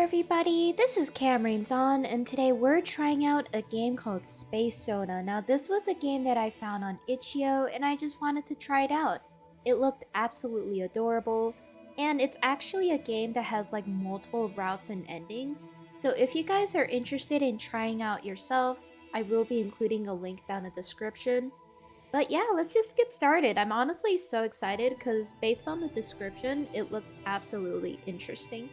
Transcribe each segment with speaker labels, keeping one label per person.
Speaker 1: everybody, this is Cameron's on, and today we're trying out a game called Spacesona. Now this was a game that I found on itch.io and I just wanted to try it out. It looked absolutely adorable, and it's actually a game that has like multiple routes and endings. So if you guys are interested in trying out yourself, I will be including a link down in the description. But yeah, let's just get started. I'm honestly so excited because based on the description, it looked absolutely interesting.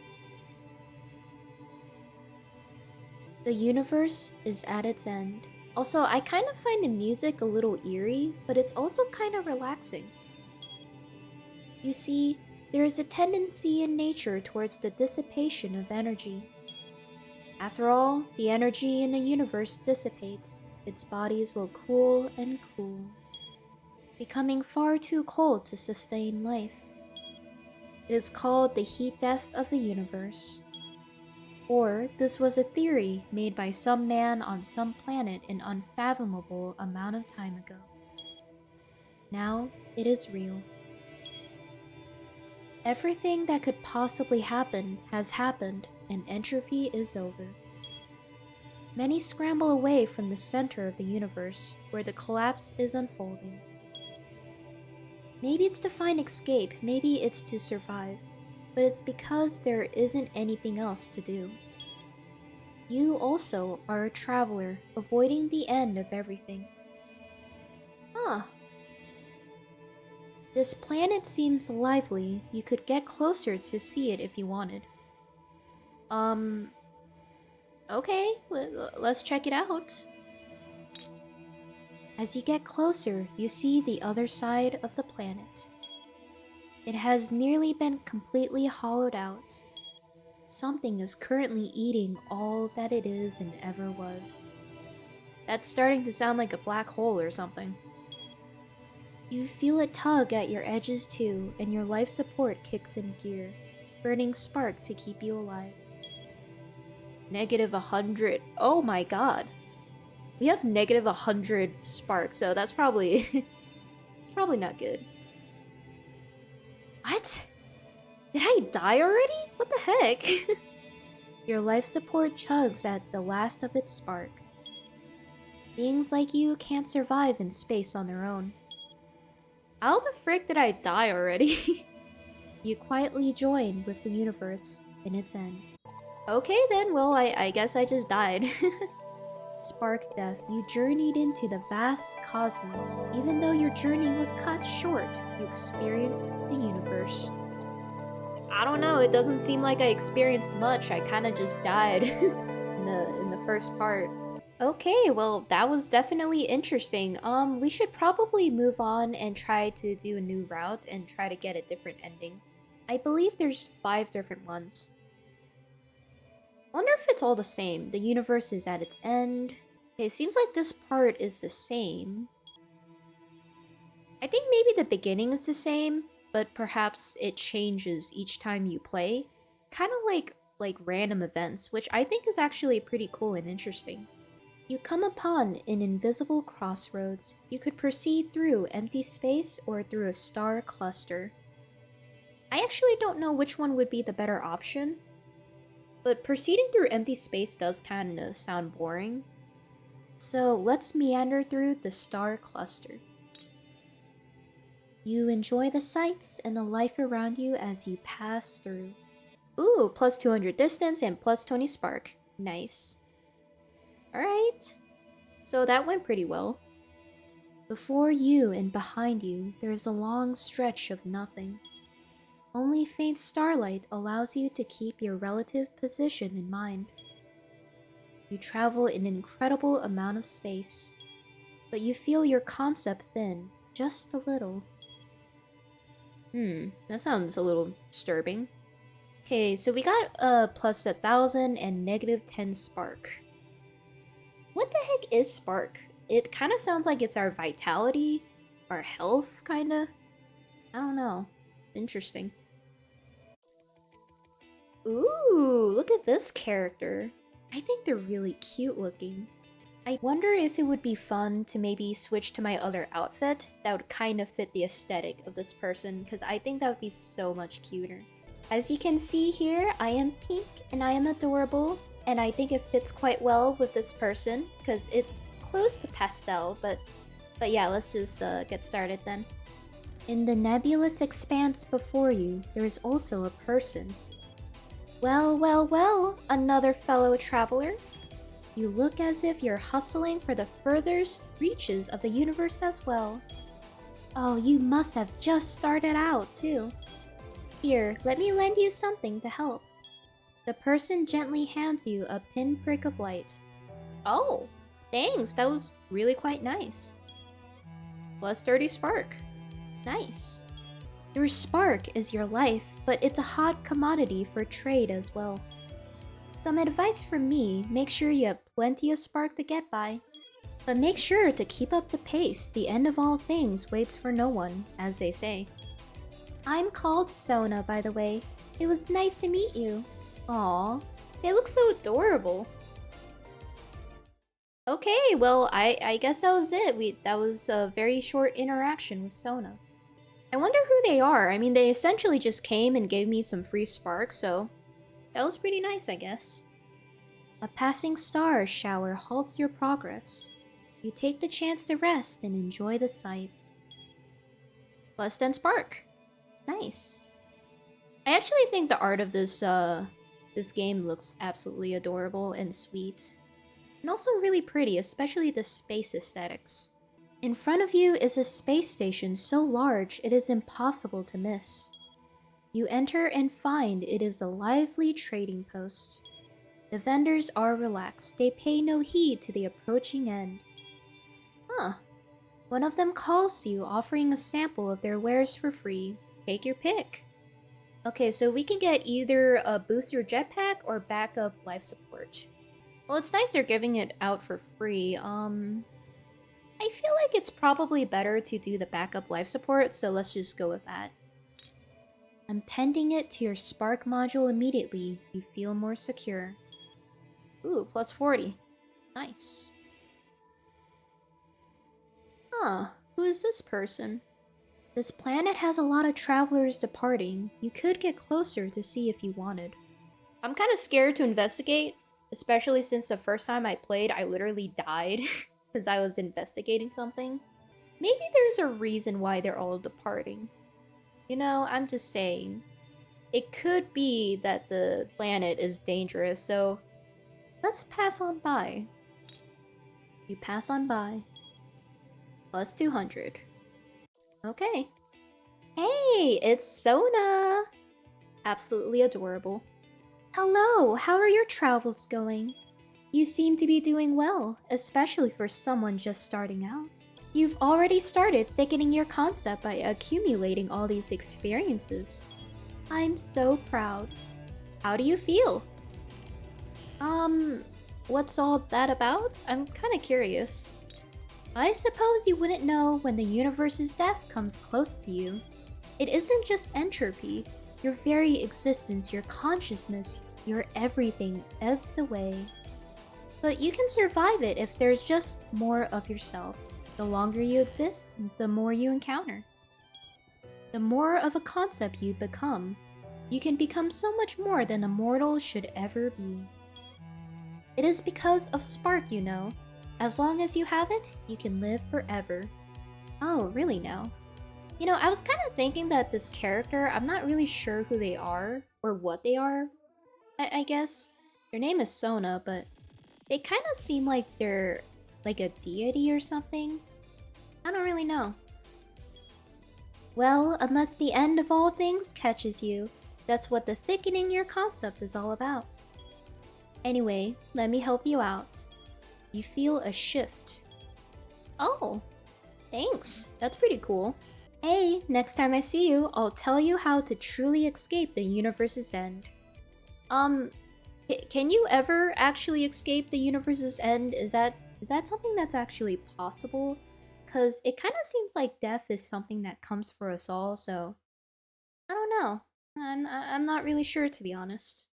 Speaker 1: The universe is at its end. Also, I kind of find the music a little eerie, but it's also kind of relaxing. You see, there is a tendency in nature towards the dissipation of energy. After all, the energy in the universe dissipates. Its bodies will cool and cool, becoming far too cold to sustain life. It is called the heat death of the universe. Or this was a theory made by some man on some planet an unfathomable amount of time ago. Now it is real. Everything that could possibly happen has happened, and entropy is over. Many scramble away from the center of the universe, where the collapse is unfolding. Maybe it's to find escape, maybe it's to survive, but it's because there isn't anything else to do. You also are a traveler, avoiding the end of everything. Huh. This planet seems lively. You could get closer to see it if you wanted. Okay, let's check it out. As you get closer, you see the other side of the planet. It has nearly been completely hollowed out. Something is currently eating all that it is and ever was. That's starting to sound like a black hole or something. You feel it tug at your edges too, and your life support kicks in gear, burning spark to keep you alive. -100. Oh my god. We have -100 spark, so that's probably... it's probably not good. What? Did I die already? What the heck? Your life support chugs at the last of its spark. Beings like you can't survive in space on their own. How the frick did I die already? You quietly join with the universe in its end. Okay then, well I guess I just died. Spark death, you journeyed into the vast cosmos. Even though your journey was cut short, you experienced the universe. I don't know, it doesn't seem like I experienced much. I kind of just died in the first part. Okay, well, that was definitely interesting. We should probably move on and try to do a new route and try to get a different ending. I believe there's 5 different ones. Wonder if it's all the same. The universe is at its end. Okay, seems like this part is the same. I think maybe the beginning is the same, but perhaps it changes each time you play. Kind of like random events, which I think is actually pretty cool and interesting. You come upon an invisible crossroads. You could proceed through empty space or through a star cluster. I actually don't know which one would be the better option, but proceeding through empty space does kind of sound boring. So let's meander through the star cluster. You enjoy the sights and the life around you as you pass through. Ooh, plus 200 distance and plus 20 spark. Nice. Alright. So that went pretty well. Before you and behind you, there's a long stretch of nothing. Only faint starlight allows you to keep your relative position in mind. You travel an incredible amount of space, but you feel your concept thin, just a little. That sounds a little disturbing. Okay, so we got plus 1,000 and -10 spark. What the heck is spark? It kind of sounds like it's our vitality, our health, kinda. I don't know. Interesting. Ooh, look at this character. I think they're really cute looking. I wonder if it would be fun to maybe switch to my other outfit that would kind of fit the aesthetic of this person, because I think that would be so much cuter. As you can see here, I am pink and I am adorable, and I think it fits quite well with this person, because it's close to pastel, but yeah, let's just get started then. In the nebulous expanse before you, there is also a person. Well, well, well, another fellow traveler. You look as if you're hustling for the furthest reaches of the universe as well. Oh, you must have just started out, too. Here, let me lend you something to help. The person gently hands you a pinprick of light. Oh, thanks, that was really quite nice. Plus 30 spark. Nice. Your spark is your life, but it's a hot commodity for trade as well. Some advice from me, make sure you have plenty of spark to get by. But make sure to keep up the pace, the end of all things waits for no one, as they say. I'm called Sona, by the way. It was nice to meet you. Aw, they look so adorable. Okay, well, I guess that was it. That was a very short interaction with Sona. I wonder who they are. I mean, they essentially just came and gave me some free spark, so that was pretty nice, I guess. A passing star shower halts your progress. You take the chance to rest and enjoy the sight. Plus 10 spark. Nice. I actually think the art of this game looks absolutely adorable and sweet. And also really pretty, especially the space aesthetics. In front of you is a space station so large it is impossible to miss. You enter and find it is a lively trading post. The vendors are relaxed, they pay no heed to the approaching end. Huh. One of them calls to you offering a sample of their wares for free. Take your pick. Okay, so we can get either a booster jetpack or backup life support. Well, it's nice they're giving it out for free. I feel like it's probably better to do the backup life support, so let's just go with that. Appending it to your spark module immediately, you feel more secure. Ooh, plus 40. Nice. Huh, who is this person? This planet has a lot of travelers departing. You could get closer to see if you wanted. I'm kind of scared to investigate, especially since the first time I played, I literally died because I was investigating something. Maybe there's a reason why they're all departing. You know, I'm just saying. It could be that the planet is dangerous, so let's pass on by. You pass on by. Plus 200. Okay. Hey, it's Sona! Absolutely adorable. Hello, how are your travels going? You seem to be doing well, especially for someone just starting out. You've already started thickening your concept by accumulating all these experiences. I'm so proud. How do you feel? What's all that about? I'm kinda curious. I suppose you wouldn't know when the universe's death comes close to you. It isn't just entropy. Your very existence, your consciousness, your everything ebbs away. But you can survive it if there's just more of yourself. The longer you exist, the more you encounter. The more of a concept you become, you can become so much more than a mortal should ever be. It is because of spark, you know. As long as you have it, you can live forever. Oh, really now? You know, I was kind of thinking that this character, I'm not really sure who they are or what they are. I guess their name is Sona, but they kind of seem like they're like a deity or something. I don't really know. Well, unless the end of all things catches you, that's what the thickening your concept is all about. Anyway, let me help you out. You feel a shift. Oh, thanks. That's pretty cool. Hey, next time I see you, I'll tell you how to truly escape the universe's end. Can you ever actually escape the universe's end? Is that something that's actually possible? Because it kind of seems like death is something that comes for us all, so I don't know. I'm not really sure, to be honest.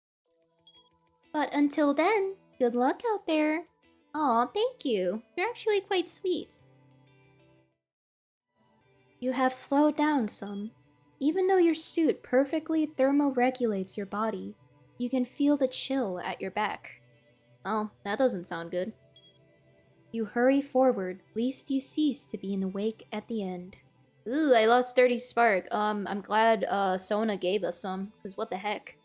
Speaker 1: But until then, good luck out there. Aw, thank you. You're actually quite sweet. You have slowed down some. Even though your suit perfectly thermoregulates your body, You can feel the chill at your back. Oh, that doesn't sound good. You hurry forward, lest you cease to be in the wake at the end. Ooh, I lost 30 spark. I'm glad Sona gave us some, because what the heck?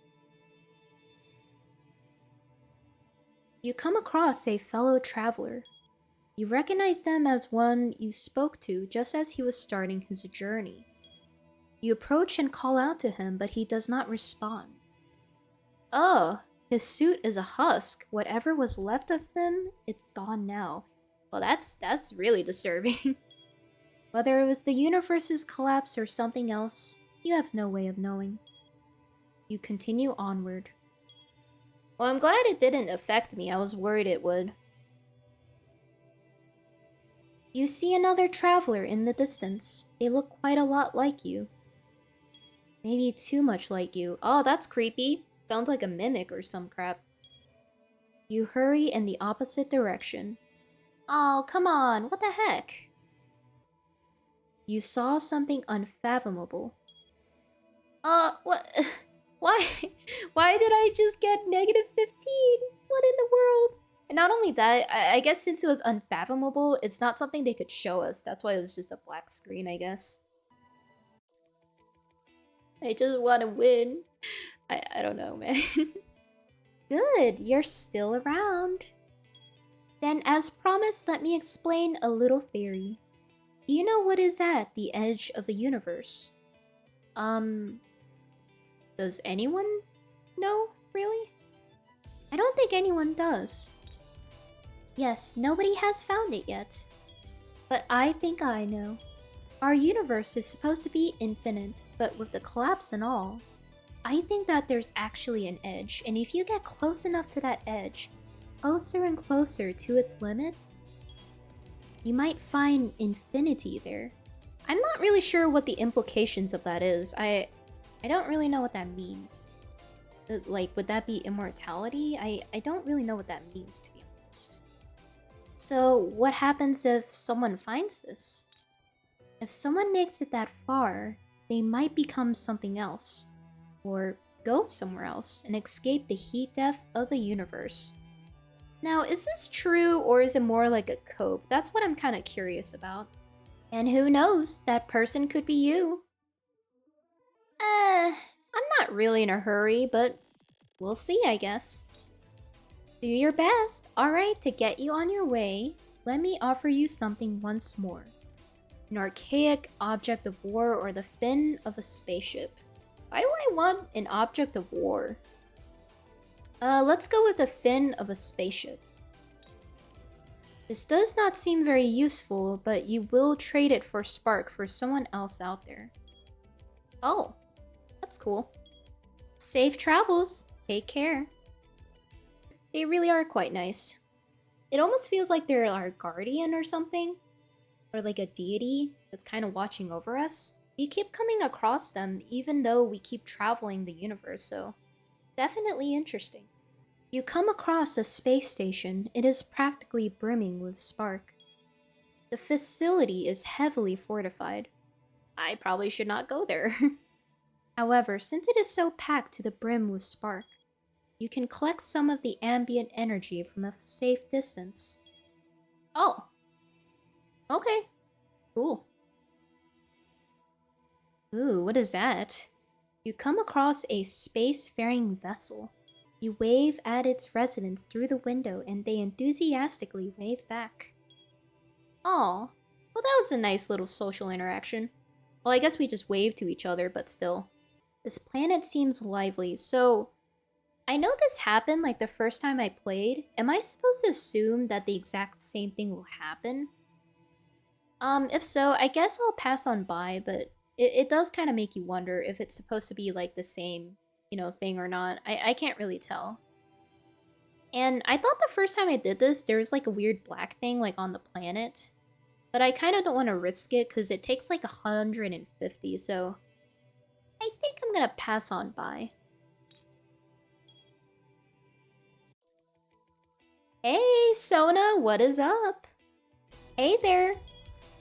Speaker 1: You come across a fellow traveler. You recognize them as one you spoke to just as he was starting his journey. You approach and call out to him, but he does not respond. Oh, his suit is a husk. Whatever was left of him, it's gone now. Well, that's really disturbing. Whether it was the universe's collapse or something else, you have no way of knowing. You continue onward. Well, I'm glad it didn't affect me. I was worried it would. You see another traveler in the distance. They look quite a lot like you. Maybe too much like you. Oh, that's creepy. Sounds like a mimic or some crap. You hurry in the opposite direction. Oh, come on. What the heck? You saw something unfathomable. What? Why? Why did I just get -15? What in the world? And not only that, I guess since it was unfathomable, it's not something they could show us. That's why it was just a black screen, I guess. I just want to win. I don't know, man. Good, you're still around. Then, as promised, let me explain a little theory. Do you know what is at the edge of the universe? Does anyone know, really? I don't think anyone does. Yes, nobody has found it yet. But I think I know. Our universe is supposed to be infinite, but with the collapse and all, I think that there's actually an edge, and if you get close enough to that edge, closer and closer to its limit, you might find infinity there. I'm not really sure what the implications of that is. I don't really know what that means. Like, would that be immortality? I don't really know what that means, to be honest. So, what happens if someone finds this? If someone makes it that far, they might become something else. Or go somewhere else and escape the heat death of the universe. Now, is this true or is it more like a cope? That's what I'm kind of curious about. And who knows, that person could be you. I'm not really in a hurry, but we'll see, I guess. Do your best. Alright, to get you on your way, let me offer you something once more. An archaic object of war or the fin of a spaceship. Why do I want an object of war? Let's go with the fin of a spaceship. This does not seem very useful, but you will trade it for Spark for someone else out there. Oh, that's cool. Safe travels. Take care. They really are quite nice. It almost feels like they're our guardian or something. Or like a deity that's kind of watching over us. We keep coming across them even though we keep traveling the universe, so definitely interesting. You come across a space station. It is practically brimming with Spark. The facility is heavily fortified. I probably should not go there. However, since it is so packed to the brim with Spark, you can collect some of the ambient energy from a safe distance. Oh. Okay. Cool. Ooh, what is that? You come across a spacefaring vessel. You wave at its residents through the window and they enthusiastically wave back. Aw, well that was a nice little social interaction. Well, I guess we just waved to each other, but still. This planet seems lively, so I know this happened like the first time I played. Am I supposed to assume that the exact same thing will happen? If so, I guess I'll pass on by, but it does kind of make you wonder if it's supposed to be like the same, you know, thing or not. I can't really tell. And I thought the first time I did this, there was like a weird black thing like on the planet. But I kind of don't want to risk it because it takes like 150, so I think I'm gonna pass on by. Hey, Sona, what is up? Hey there.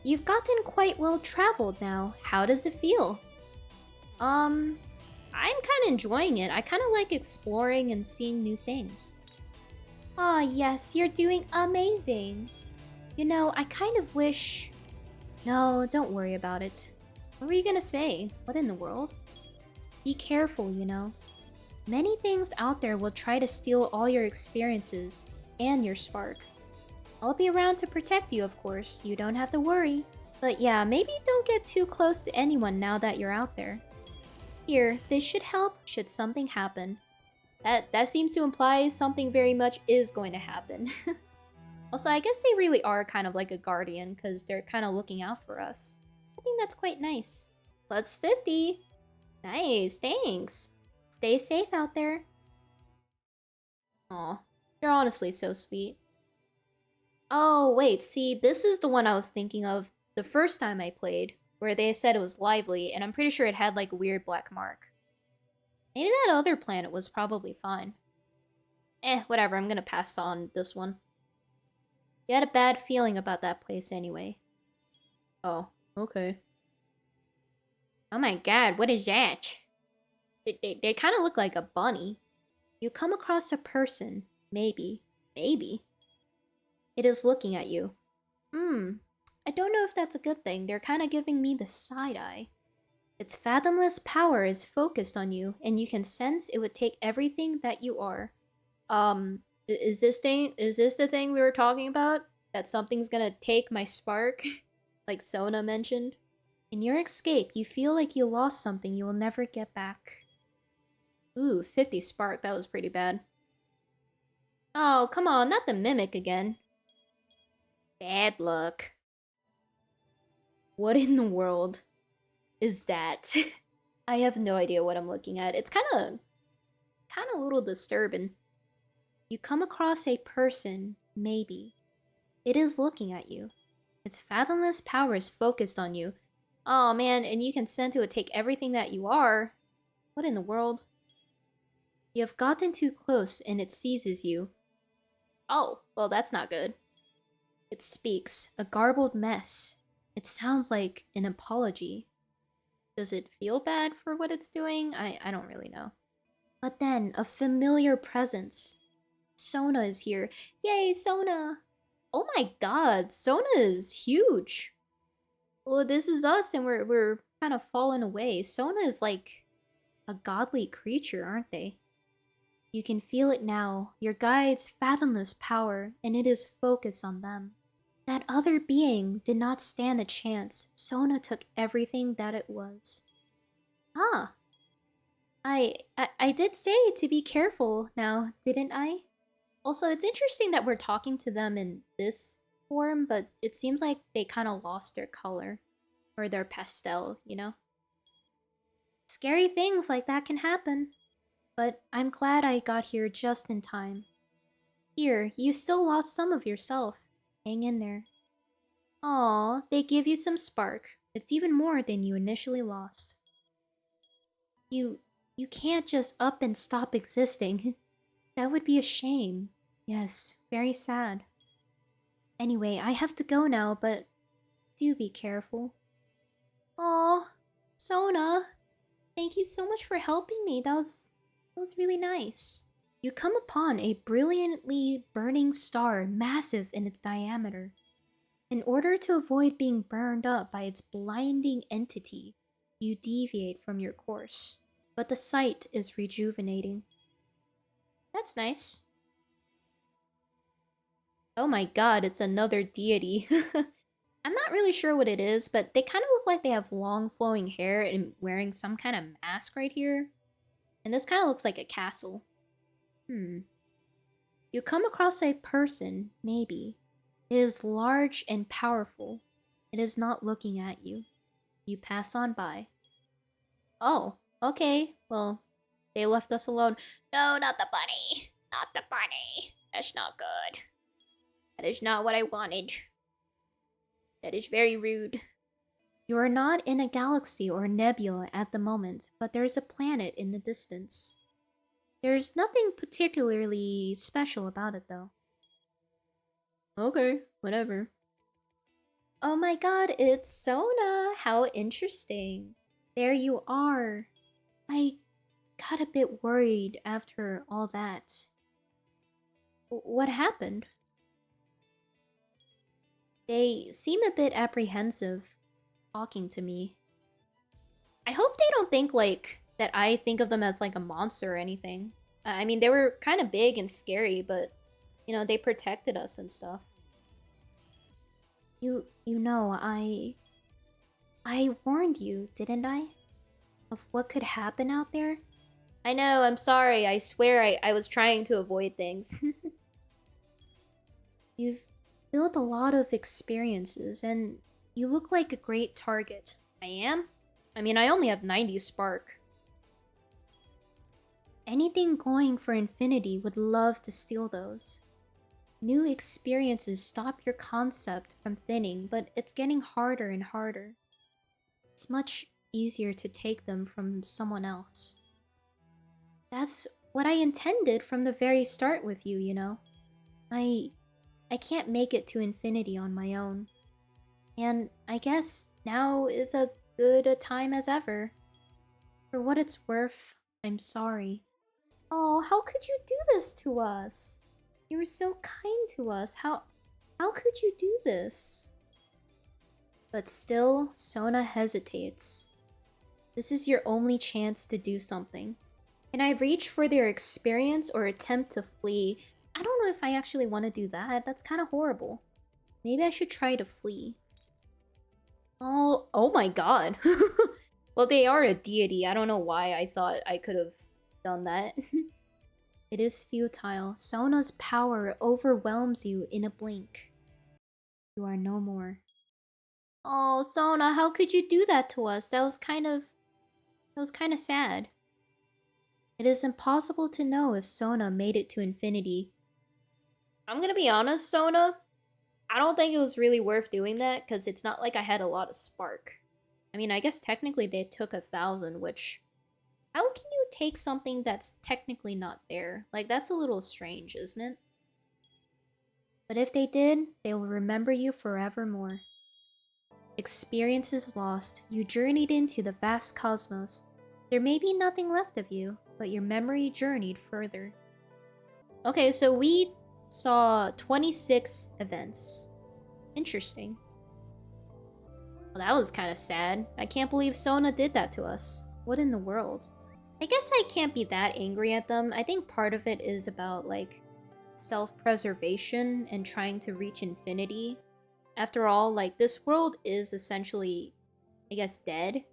Speaker 1: You've gotten quite well traveled now. How does it feel? I I'm kind of enjoying it. I kind of like exploring and seeing new things. Ah, yes, you're doing amazing. You know, I kind of wish... No, don't worry about it. What were you gonna say? What in the world? Be careful, you know. Many things out there will try to steal all your experiences and your spark. I'll be around to protect you, of course. You don't have to worry. But yeah, maybe don't get too close to anyone now that you're out there. Here, this should help should something happen. That seems to imply something very much is going to happen. Also, I guess they really are kind of like a guardian because they're kind of looking out for us. I think that's quite nice. Plus 50. Nice, thanks. Stay safe out there. Aw, they're honestly so sweet. Oh, wait, see, this is the one I was thinking of the first time I played, where they said it was lively, and I'm pretty sure it had like a weird black mark. Maybe that other planet was probably fine. Whatever, I'm gonna pass on this one. You had a bad feeling about that place anyway. Oh, okay. Oh my god, what is that? They kind of look like a bunny. You come across a person, maybe. It is looking at you. I don't know if that's a good thing. They're kind of giving me the side eye. Its fathomless power is focused on you, and you can sense it would take everything that you are. Is this the thing we were talking about? That something's gonna take my spark? Like Sona mentioned? In your escape, you feel like you lost something you will never get back. Ooh, 50 spark, that was pretty bad. Oh, come on, not the mimic again. Bad luck. What in the world is that? I have no idea what I'm looking at. It's kind of a little disturbing. You come across a person, maybe. It is looking at you. Its fathomless power is focused on you. Oh man, and you can sense it would take everything that you are. What in the world? You have gotten too close and it seizes you. Oh, well that's not good. It speaks, a garbled mess. It sounds like an apology. Does it feel bad for what it's doing? I don't really know. But then, a familiar presence. Sona is here. Yay, Sona! Oh my god, Sona is huge. Well, this is us and we're kind of fallen away. Sona is like a godly creature, aren't they? You can feel it now, your guide's fathomless power, and it is focused on them. That other being did not stand a chance. Sona took everything that it was. Ah. I did say to be careful now, didn't I? Also, it's interesting that we're talking to them in this form, but it seems like they kind of lost their color. Or their pastel, you know? Scary things like that can happen. But I'm glad I got here just in time. Here, you still lost some of yourself. Hang in there. Aw, they give you some spark. It's even more than you initially lost. You can't just up and stop existing. That would be a shame. Yes, very sad. Anyway, I have to go now, but do be careful. Aw, Sona, thank you so much for helping me. That was really nice. You come upon a brilliantly burning star, massive in its diameter. In order to avoid being burned up by its blinding entity, you deviate from your course. But the sight is rejuvenating. That's nice. Oh my god, it's another deity. I'm not really sure what it is, but they kind of look like they have long flowing hair and wearing some kind of mask right here. And this kind of looks like a castle. You come across a person, maybe. It is large and powerful. It is not looking at you. You pass on by. Oh, okay. Well, they left us alone. No, not the bunny. Not the bunny. That's not good. That is not what I wanted. That is very rude. You are not in a galaxy or nebula at the moment, but there is a planet in the distance. There's nothing particularly special about it, though. Okay, whatever. Oh my god, it's Sona! How interesting. There you are. I got a bit worried after all that. What happened? They seem a bit apprehensive talking to me. I hope they don't think, like, that I think of them as, like, a monster or anything. I mean, they were kind of big and scary, but, you know, they protected us and stuff. You know, I warned you, didn't I? Of what could happen out there? I know, I'm sorry. I swear I was trying to avoid things. You've built a lot of experiences, and you look like a great target. I am? I mean, I only have 90 spark. Anything going for infinity would love to steal those. New experiences stop your concept from thinning, but it's getting harder and harder. It's much easier to take them from someone else. That's what I intended from the very start with you, you know? I can't make it to infinity on my own. And I guess now is as good a time as ever. For what it's worth, I'm sorry. Oh, how could you do this to us? You were so kind to us. How could you do this? But still, Sona hesitates. This is your only chance to do something. Can I reach for their experience or attempt to flee? I don't know if I actually want to do that. That's kind of horrible. Maybe I should try to flee. Oh my god. Well, they are a deity. I don't know why I thought I could have done that. It is futile. Sona's power overwhelms you in a blink. You are no more. Oh, Sona, how could you do that to us? That was kind of sad. It is impossible to know if Sona made it to infinity. I'm gonna be honest, Sona. I don't think it was really worth doing that, because it's not like I had a lot of spark. I mean, I guess technically they took 1,000, which... How can you take something that's technically not there? Like, that's a little strange, isn't it? But if they did, they will remember you forevermore. Experiences lost, you journeyed into the vast cosmos. There may be nothing left of you, but your memory journeyed further. Okay, so we saw 26 events. Interesting. Well, that was kind of sad. I can't believe Sona did that to us. What in the world? I guess I can't be that angry at them. I think part of it is about, like, self-preservation and trying to reach infinity. After all, like, this world is essentially, I guess, dead.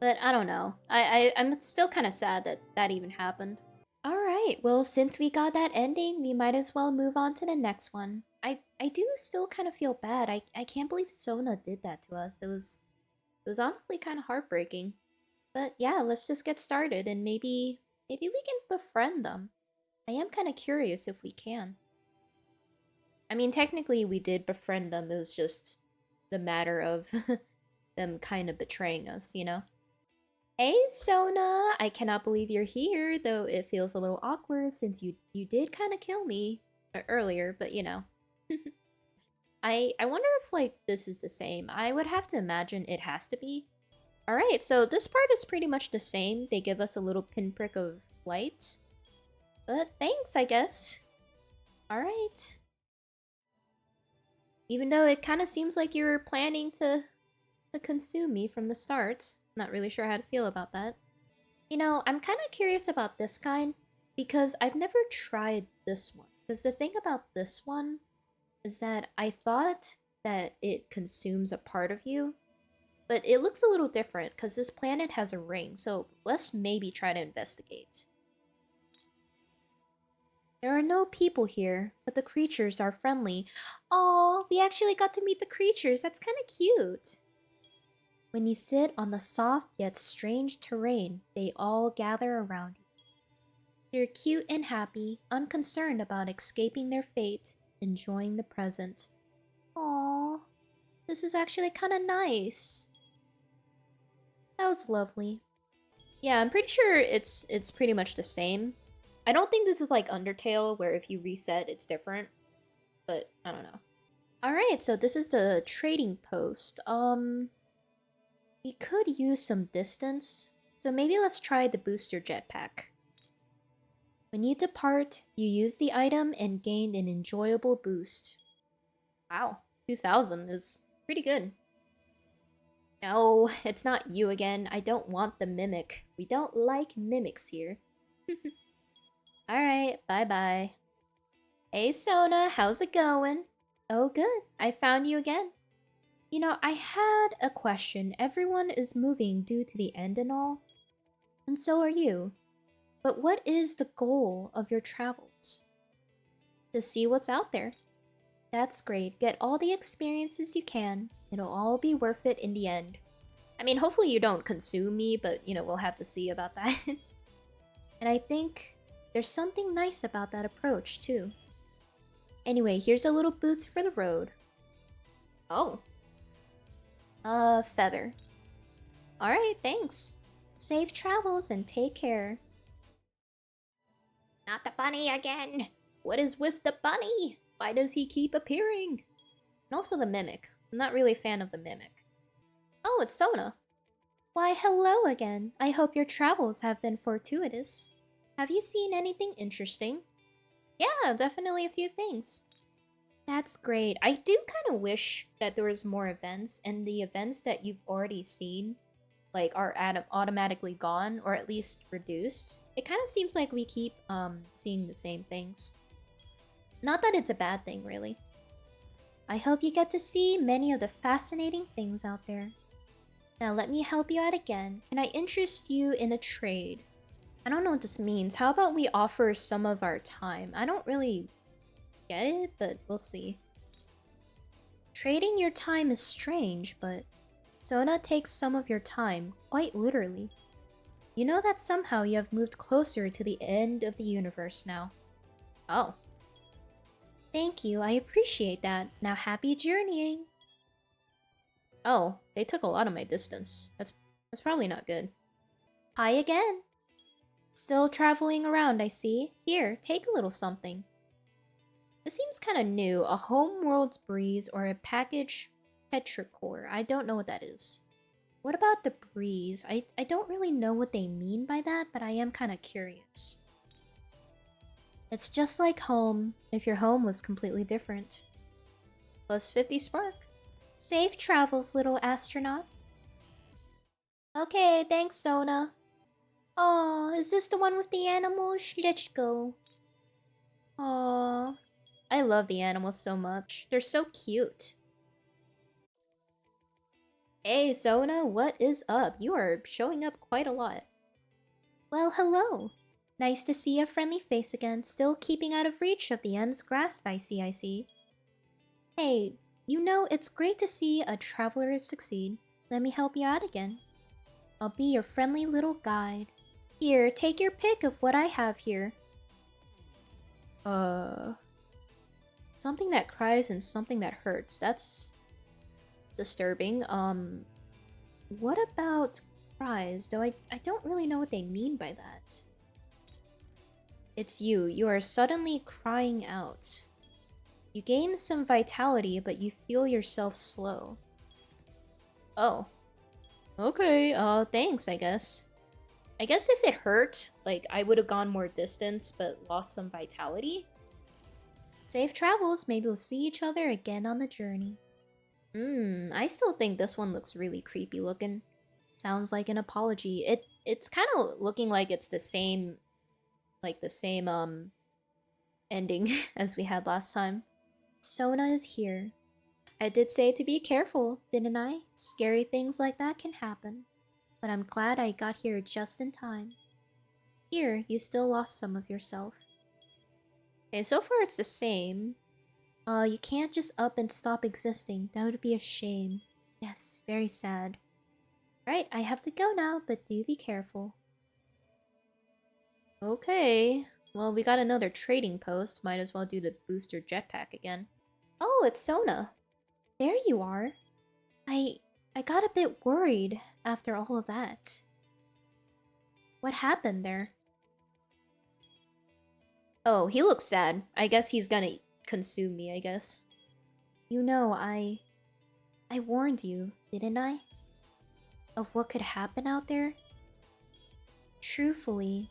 Speaker 1: But I don't know. I'm still kind of sad that that even happened. Alright, well, since we got that ending, we might as well move on to the next one. I do still kind of feel bad. I can't believe Sona did that to us. It was honestly kind of heartbreaking. But yeah, let's just get started, and maybe we can befriend them. I am kind of curious if we can. I mean, technically we did befriend them. It was just the matter of them kind of betraying us, you know? Hey, Sona! I cannot believe you're here, though it feels a little awkward since you did kind of kill me earlier, but you know. I wonder if, like, this is the same. I would have to imagine it has to be. Alright, so this part is pretty much the same. They give us a little pinprick of light. But thanks, I guess. Alright. Even though it kind of seems like you were planning to consume me from the start. Not really sure how to feel about that. You know, I'm kind of curious about this kind, because I've never tried this one. Because the thing about this one is that I thought that it consumes a part of you, but it looks a little different because this planet has a ring, so let's maybe try to investigate. There are no people here, but the creatures are friendly. Oh, we actually got to meet the creatures. That's kind of cute. When you sit on the soft yet strange terrain, they all gather around you. They're cute and happy, unconcerned about escaping their fate, enjoying the present. Aww, this is actually kind of nice. That was lovely. Yeah, I'm pretty sure it's pretty much the same. I don't think this is like Undertale, where if you reset, it's different. But, I don't know. Alright, so this is the trading post. We could use some distance. So maybe let's try the booster jetpack. When you depart, you use the item and gain an enjoyable boost. Wow, 2000 is pretty good. No, it's not you again. I don't want the mimic. We don't like mimics here. Alright, bye-bye. Hey Sona, how's it going? Oh good, I found you again. You know, I had a question. Everyone is moving due to the end and all. And so are you. But what is the goal of your travels? To see what's out there. That's great. Get all the experiences you can. It'll all be worth it in the end. I mean, hopefully you don't consume me, but, you know, we'll have to see about that. And I think there's something nice about that approach, too. Anyway, here's a little boost for the road. Oh. Feather. Alright, thanks. Safe travels and take care. Not the bunny again! What is with the bunny? Why does he keep appearing? And also the mimic. I'm not really a fan of the mimic. Oh, it's Sona. Why, hello again. I hope your travels have been fortuitous. Have you seen anything interesting? Yeah, definitely a few things. That's great. I do kind of wish that there was more events, and the events that you've already seen, like, are automatically gone, or at least reduced. It kind of seems like we keep, seeing the same things. Not that it's a bad thing, really. I hope you get to see many of the fascinating things out there. Now let me help you out again. Can I interest you in a trade? I don't know what this means. How about we offer some of our time? I don't really get it, but we'll see. Trading your time is strange, but Sona takes some of your time, quite literally. You know that somehow you have moved closer to the end of the universe now. Oh. Thank you, I appreciate that. Now happy journeying. Oh, they took a lot of my distance. That's probably not good. Hi again. Still traveling around, I see. Here, take a little something. This seems kind of new. A homeworld's breeze or a package petrichor. I don't know what that is. What about the breeze? I don't really know what they mean by that, but I am kind of curious. It's just like home, if your home was completely different. Plus 50 spark. Safe travels, little astronaut. Okay, thanks, Sona. Oh, is this the one with the animals? Let's go. Aww. I love the animals so much. They're so cute. Hey, Sona, what is up? You are showing up quite a lot. Well, hello. Nice to see a friendly face again, still keeping out of reach of the end's grasp, I see. Hey, you know, it's great to see a traveler succeed. Let me help you out again. I'll be your friendly little guide. Here, take your pick of what I have here. Something that cries and something that hurts. That's disturbing. What about cries? Though I don't really know what they mean by that. It's you. You are suddenly crying out. You gain some vitality, but you feel yourself slow. Oh. Okay, thanks, I guess. I guess if it hurt, like, I would have gone more distance, but lost some vitality. Safe travels. Maybe we'll see each other again on the journey. I still think this one looks really creepy looking. Sounds like an apology. It's kind of looking like it's the same, ending as we had last time. Sona is here. I did say to be careful, didn't I? Scary things like that can happen. But I'm glad I got here just in time. Here, you still lost some of yourself. Okay, so far it's the same. You can't just up and stop existing. That would be a shame. Yes, very sad. Right, I have to go now, but do be careful. Okay. Well, we got another trading post. Might as well do the booster jetpack again. Oh, it's Sona. There you are. I got a bit worried after all of that. What happened there? Oh, he looks sad. I guess he's gonna consume me, I guess. You know, I warned you, didn't I? Of what could happen out there? Truthfully,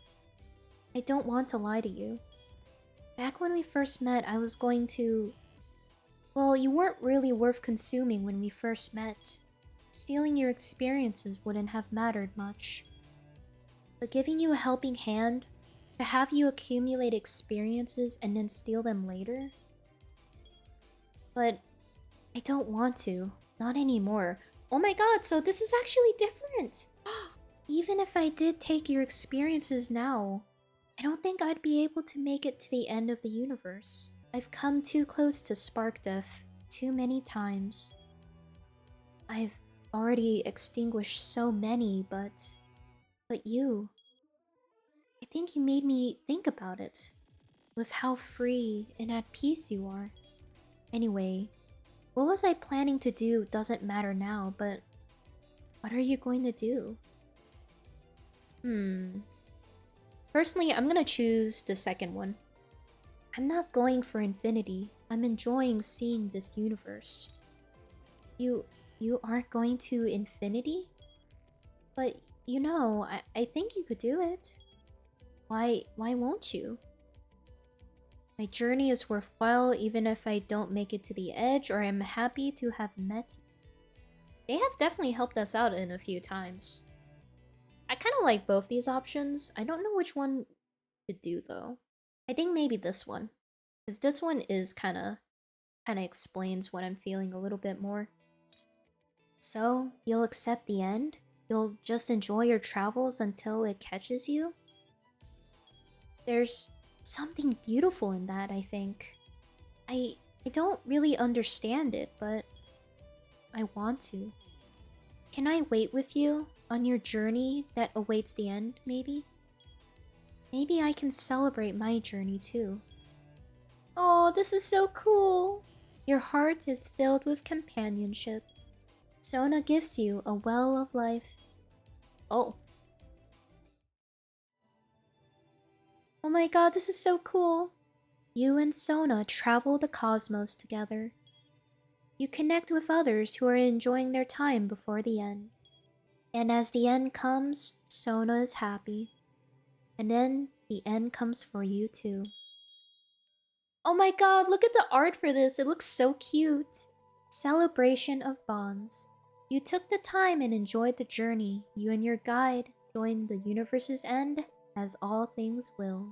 Speaker 1: I don't want to lie to you. Back when we first met, I was going to... Well, you weren't really worth consuming when we first met. Stealing your experiences wouldn't have mattered much. But giving you a helping hand, to have you accumulate experiences and then steal them later? But I don't want to. Not anymore. Oh my god, so this is actually different! Even if I did take your experiences now, I don't think I'd be able to make it to the end of the universe. I've come too close to spark death too many times. I've already extinguished so many, but you... I think you made me think about it. With how free and at peace you are. Anyway, what was I planning to do doesn't matter now, but... what are you going to do? Personally, I'm gonna choose the second one. I'm not going for infinity. I'm enjoying seeing this universe. You aren't going to infinity? But, you know, I think you could do it. Why won't you? My journey is worthwhile even if I don't make it to the edge, or I'm happy to have met you. They have definitely helped us out in a few times. I kind of like both these options. I don't know which one to do though. I think maybe this one. Because this one is kind of explains what I'm feeling a little bit more. So, you'll accept the end? You'll just enjoy your travels until it catches you? There's something beautiful in that, I think. I don't really understand it, but I want to. Can I wait with you on your journey that awaits the end, maybe? Maybe I can celebrate my journey too. Oh, this is so cool! Your heart is filled with companionship. Sona gives you a well of life. Oh. Oh my god, this is so cool! You and Sona travel the cosmos together. You connect with others who are enjoying their time before the end. And as the end comes, Sona is happy. And then the end comes for you too. Oh my god, look at the art for this. It looks so cute. Celebration of bonds. You took the time and enjoyed the journey. You and your guide joined the universe's end, as all things will.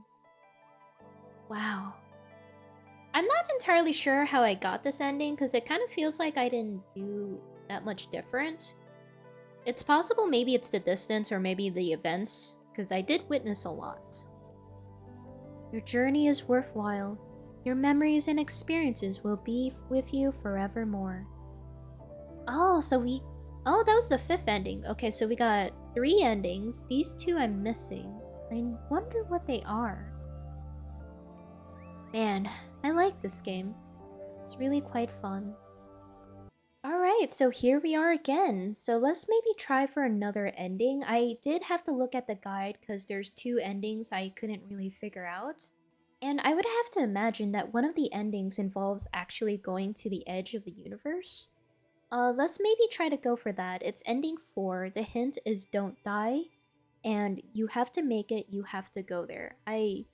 Speaker 1: Wow. I'm not entirely sure how I got this ending, because it kind of feels like I didn't do that much different. It's possible maybe it's the distance or maybe the events, because I did witness a lot. Your journey is worthwhile. Your memories and experiences will be with you forevermore. Oh, so we... Oh, that was the 5th ending. Okay, so we got 3 endings. These 2 I'm missing. I wonder what they are. Man, I like this game. It's really quite fun. Alright, so here we are again. So let's maybe try for another ending. I did have to look at the guide because there's 2 endings I couldn't really figure out. And I would have to imagine that one of the endings involves actually going to the edge of the universe. Let's maybe try to go for that. It's ending 4. The hint is don't die. And you have to make it, you have to go there. I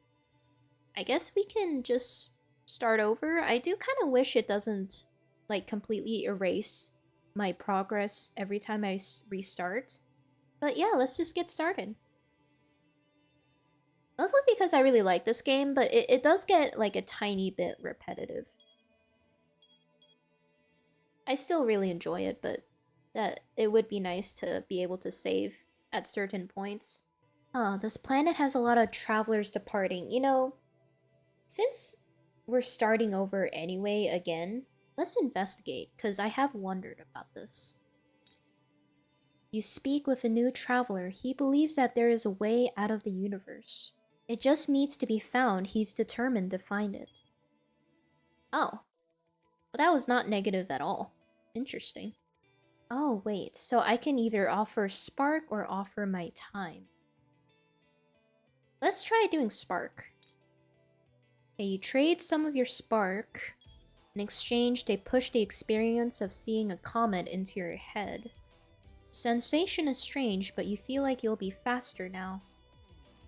Speaker 1: guess we can just start over. I do kind of wish it doesn't, like, completely erase my progress every time I restart. But yeah, let's just get started. Mostly because I really like this game, but it does get, like, a tiny bit repetitive. I still really enjoy it, but that it would be nice to be able to save at certain points. This planet has a lot of travelers departing. You know, since we're starting over anyway again, let's investigate, because I have wondered about this. You speak with a new traveler. He believes that there is a way out of the universe. It just needs to be found. He's determined to find it. Oh. Well, that was not negative at all. Interesting. Oh, wait. So I can either offer Spark or offer my time. Let's try doing Spark. Okay, you trade some of your Spark. In exchange, they push the experience of seeing a comet into your head. Sensation is strange, but you feel like you'll be faster now.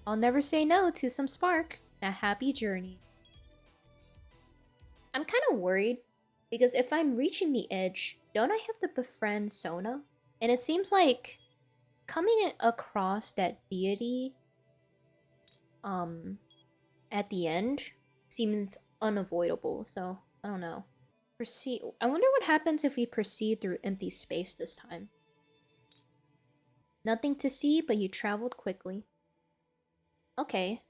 Speaker 1: I'll never say no to some spark. A happy journey. I'm kind of worried because if I'm reaching the edge, don't I have to befriend Sona? And it seems like coming across that deity at the end seems unavoidable, so I don't know. Proceed. I wonder what happens if we proceed through empty space this time. Nothing to see, but you traveled quickly. Okay,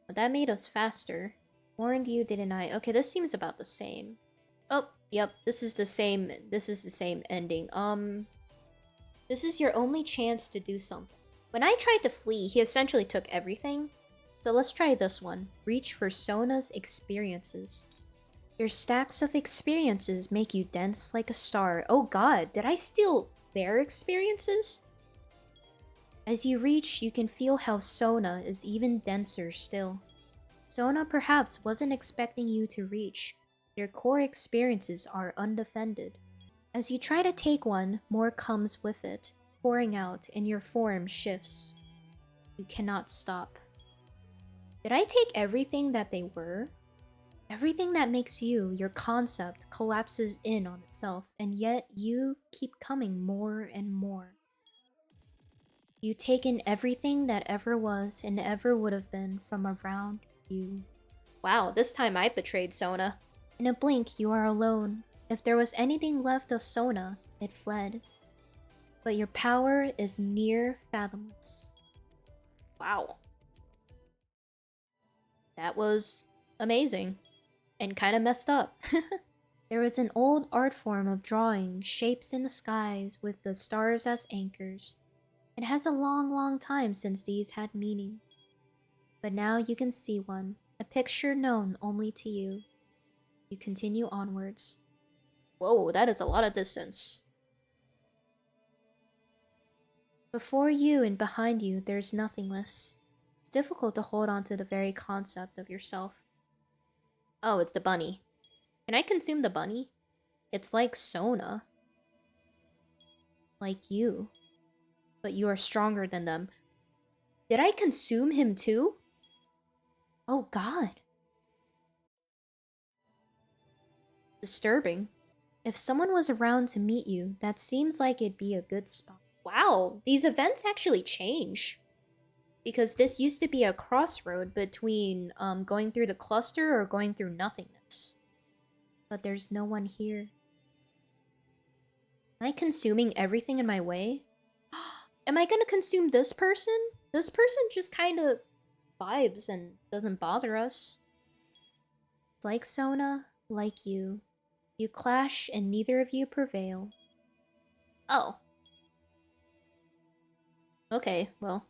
Speaker 1: but that made us faster. Warned you, didn't I? Okay, this seems about the same. Oh, yep, this is the same ending. This is your only chance to do something. When I tried to flee, he essentially took everything. So let's try this one. Reach for Sona's experiences. Your stacks of experiences make you dense like a star. Oh god, did I steal their experiences? As you reach, you can feel how Sona is even denser still. Sona perhaps wasn't expecting you to reach. Their core experiences are undefended. As you try to take one, more comes with it, pouring out, and your form shifts. You cannot stop. Did I take everything that they were? Everything that makes you, your concept, collapses in on itself, and yet you keep coming more and more. You take in everything that ever was and ever would have been from around you. Wow, this time I betrayed Sona. In a blink, you are alone. If there was anything left of Sona, it fled. But your power is near fathomless. Wow. That was amazing. And kind of messed up. There is an old art form of drawing shapes in the skies with the stars as anchors. It has a long, long time since these had meaning. But now you can see one, a picture known only to you. You continue onwards. Whoa, that is a lot of distance. Before you and behind you, there's nothingness. It's difficult to hold on to the very concept of yourself. Oh, it's the bunny. Can I consume the bunny? It's like Sona. Like you. But you are stronger than them. Did I consume him too? Oh god. Disturbing. If someone was around to meet you, that seems like it'd be a good spot. Wow, these events actually change. Because this used to be a crossroad between going through the cluster or going through nothingness. But there's no one here. Am I consuming everything in my way? Am I gonna consume this person? This person just kind of vibes and doesn't bother us. It's like Sona, like you. You clash and neither of you prevail. Oh. Okay, well.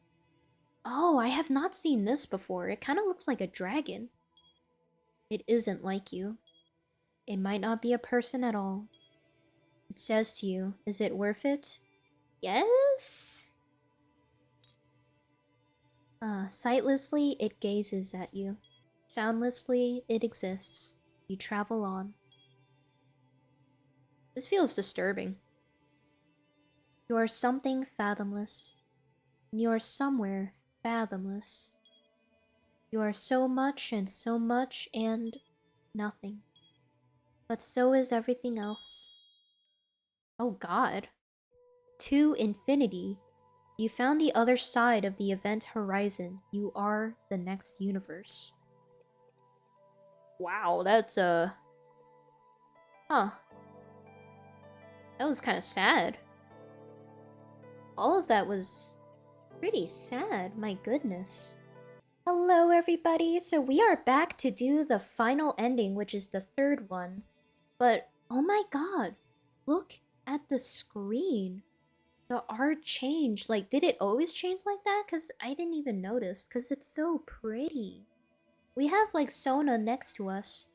Speaker 1: Oh, I have not seen this before. It kind of looks like a dragon. It isn't like you. It might not be a person at all. It says to you, is it worth it? Yes? Sightlessly, it gazes at you. Soundlessly, it exists. You travel on. This feels disturbing. You are something fathomless. You are somewhere fathomless. You are so much and nothing. But so is everything else. Oh god. To infinity. You found the other side of the event horizon. You are the next universe. Wow, that's Huh. That was kind of sad. All of that was pretty sad, my goodness. Hello everybody, so we are back to do the final ending, which is the third one. But, oh my god, look at the screen. The art changed. Like, did it always change like that? Because I didn't even notice, because it's so pretty. We have, like, Sona next to us,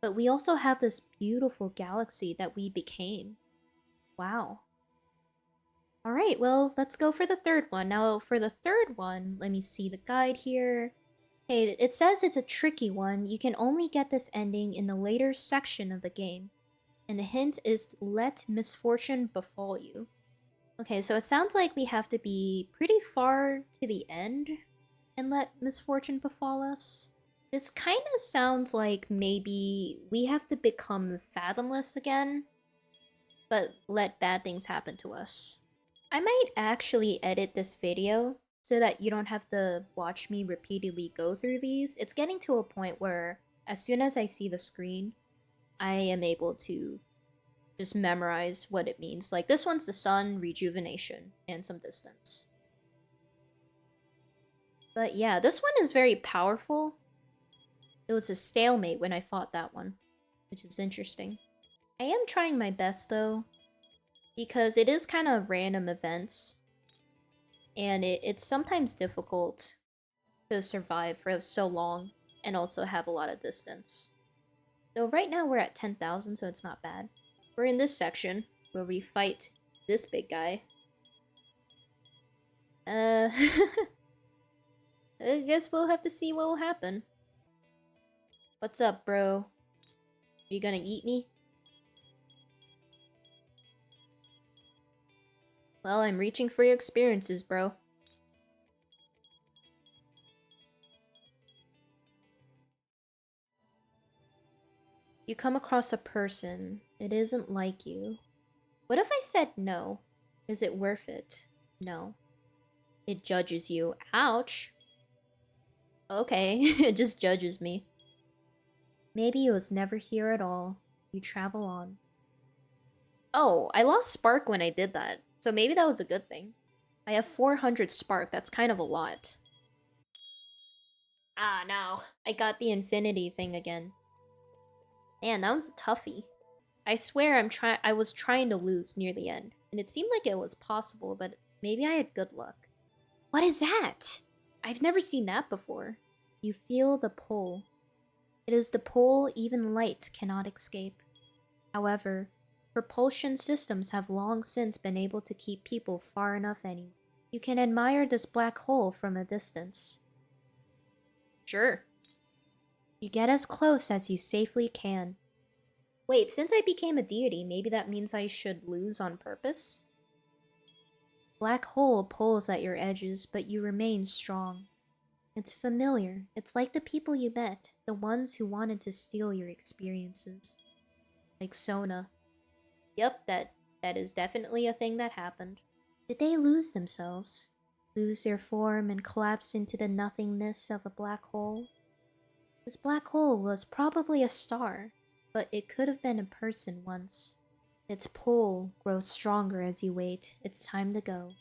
Speaker 1: but we also have this beautiful galaxy that we became. Wow. Alright, well, let's go for the third one. Now, for the third one, let me see the guide here. Okay, it says it's a tricky one. You can only get this ending in the later section of the game. And the hint is, let misfortune befall you. Okay, so it sounds like we have to be pretty far to the end and let misfortune befall us? This kind of sounds like maybe we have to become fathomless again, but let bad things happen to us. I might actually edit this video so that you don't have to watch me repeatedly go through these. It's getting to a point where as soon as I see the screen, I am able to just memorize what it means. Like, this one's the sun, rejuvenation, and some distance. But yeah, this one is very powerful. It was a stalemate when I fought that one, which is interesting. I am trying my best, though, because it is kind of random events, and it's sometimes difficult to survive for so long and also have a lot of distance. So right now we're at 10,000, so it's not bad. We're in this section where we fight this big guy. I guess we'll have to see what will happen. What's up, bro? You gonna eat me? Well, I'm reaching for your experiences, bro. You come across a person. It isn't like you. What if I said no? Is it worth it? No. It judges you. Ouch. Okay, it just judges me. Maybe it was never here at all. You travel on. Oh, I lost spark when I did that. So maybe that was a good thing. I have 400 spark. That's kind of a lot. Ah, no. I got the infinity thing again. Man, that was a toughie. I swear I was trying to lose near the end. And it seemed like it was possible, but maybe I had good luck. What is that? I've never seen that before. You feel the pull. It is the pull even light cannot escape. However, propulsion systems have long since been able to keep people far enough anyway. You can admire this black hole from a distance. Sure. You get as close as you safely can. Wait, since I became a deity, maybe that means I should lose on purpose? Black hole pulls at your edges, but you remain strong. It's familiar. It's like the people you met, the ones who wanted to steal your experiences. Like Sona. Yep, that is definitely a thing that happened. Did they lose themselves? Lose their form and collapse into the nothingness of a black hole? This black hole was probably a star, but it could have been a person once. Its pull grows stronger as you wait. It's time to go.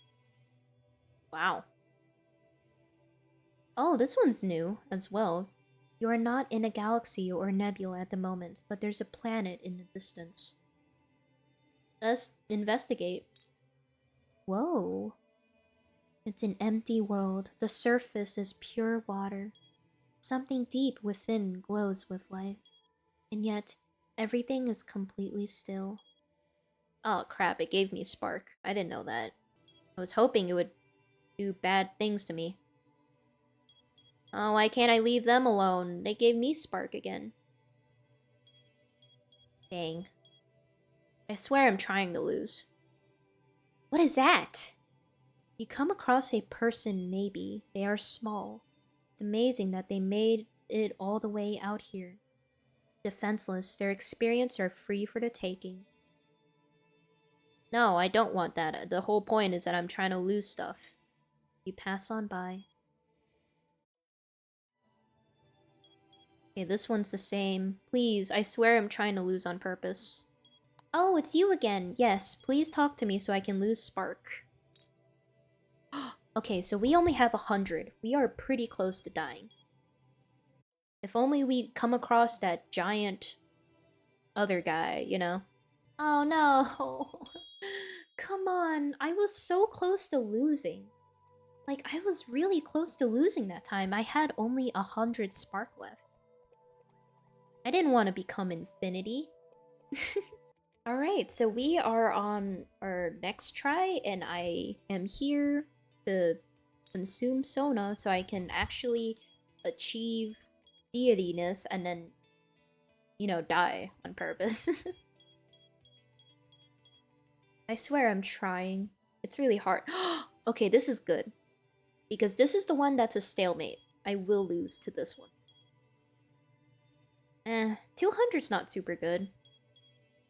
Speaker 1: Wow. Oh, this one's new as well. You are not in a galaxy or nebula at the moment, but there's a planet in the distance. Let's investigate. Whoa. It's an empty world. The surface is pure water. Something deep within glows with life. And yet, everything is completely still. Oh crap, it gave me spark. I didn't know that. I was hoping it would do bad things to me. Oh, why can't I leave them alone? They gave me spark again. Dang. I swear I'm trying to lose. What is that? You come across a person, maybe. They are small. It's amazing that they made it all the way out here. Defenseless, their experience are free for the taking. No, I don't want that. The whole point is that I'm trying to lose stuff. You pass on by. Okay, this one's the same. Please, I swear I'm trying to lose on purpose. Oh, it's you again. Yes, please talk to me so I can lose spark. Okay, so we only have 100. We are pretty close to dying. If only we come across that giant other guy, you know? Oh no! Come on, I was so close to losing. Like, I was really close to losing that time. I had only 100 spark left. I didn't want to become infinity. Alright, so we are on our next try, and I am here to consume Sona so I can actually achieve deityness and then, you know, die on purpose. I swear I'm trying. It's really hard. Okay, this is good. Because this is the one that's a stalemate. I will lose to this one. 200's not super good.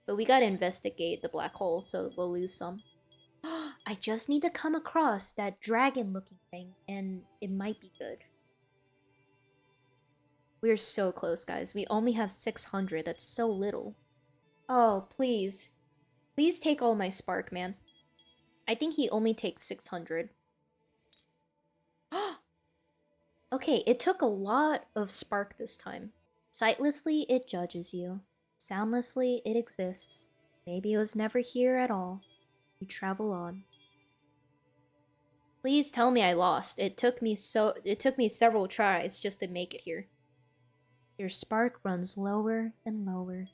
Speaker 1: But we gotta investigate the black hole, so we'll lose some. I just need to come across that dragon-looking thing, and it might be good. We're so close, guys. We only have 600. That's so little. Oh, please. Please take all my spark, man. I think he only takes 600. Okay, it took a lot of spark this time. Sightlessly, it judges you. Soundlessly, it exists. Maybe it was never here at all. You travel on. Please tell me I lost. It took me several tries just to make it here. Your spark runs lower and lower.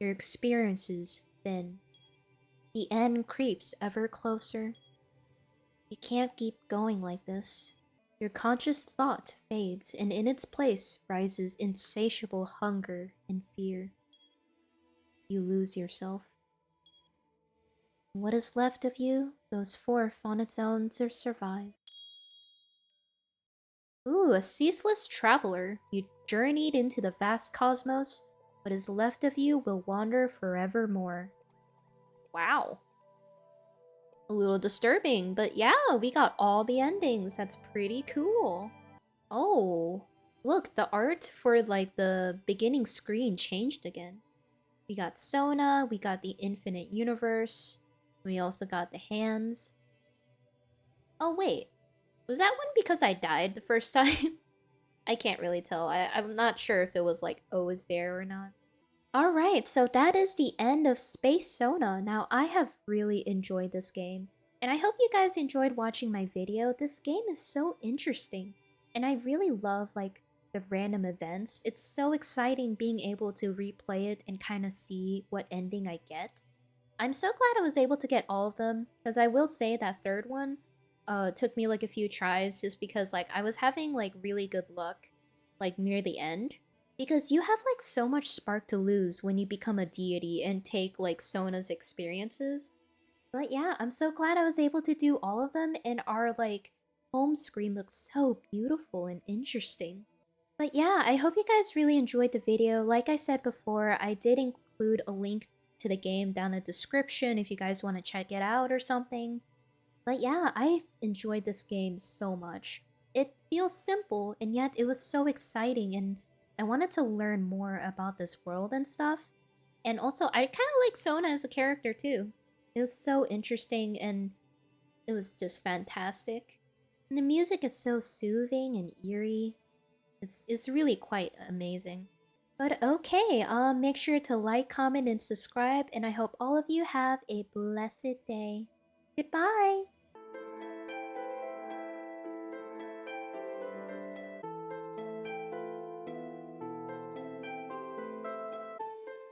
Speaker 1: Your experiences thin. The end creeps ever closer. You can't keep going like this. Your conscious thought fades, and in its place rises insatiable hunger and fear. You lose yourself. What is left of you, those 4 on its own to survive. Ooh, a ceaseless traveler. You journeyed into the vast cosmos. What is left of you will wander forevermore. Wow. A little disturbing, but yeah, we got all the endings. That's pretty cool. Oh, look, the art for like the beginning screen changed again. We got Sona, we got the infinite universe, we also got the hands. Oh wait, was that one because I died the first time? I can't really tell. I'm not sure if it was like always there or not. Alright, so that is the end of Spacesona. Now, I have really enjoyed this game, and I hope you guys enjoyed watching my video. This game is so interesting, and I really love, like, the random events. It's so exciting being able to replay it and kind of see what ending I get. I'm so glad I was able to get all of them, because I will say that third one took me, like, a few tries just because, like, I was having, like, really good luck, like, near the end. Because you have, like, so much spark to lose when you become a deity and take, like, Sona's experiences. But yeah, I'm so glad I was able to do all of them, and our, like, home screen looks so beautiful and interesting. But yeah, I hope you guys really enjoyed the video. Like I said before, I did include a link to the game down in the description if you guys want to check it out or something. But yeah, I enjoyed this game so much. It feels simple, and yet it was so exciting, and I wanted to learn more about this world and stuff. And also, I kind of like Sona as a character too. It was so interesting, and it was just fantastic. And the music is so soothing and eerie. It's really quite amazing. But okay, make sure to like, comment, and subscribe, and I hope all of you have a blessed day. Goodbye!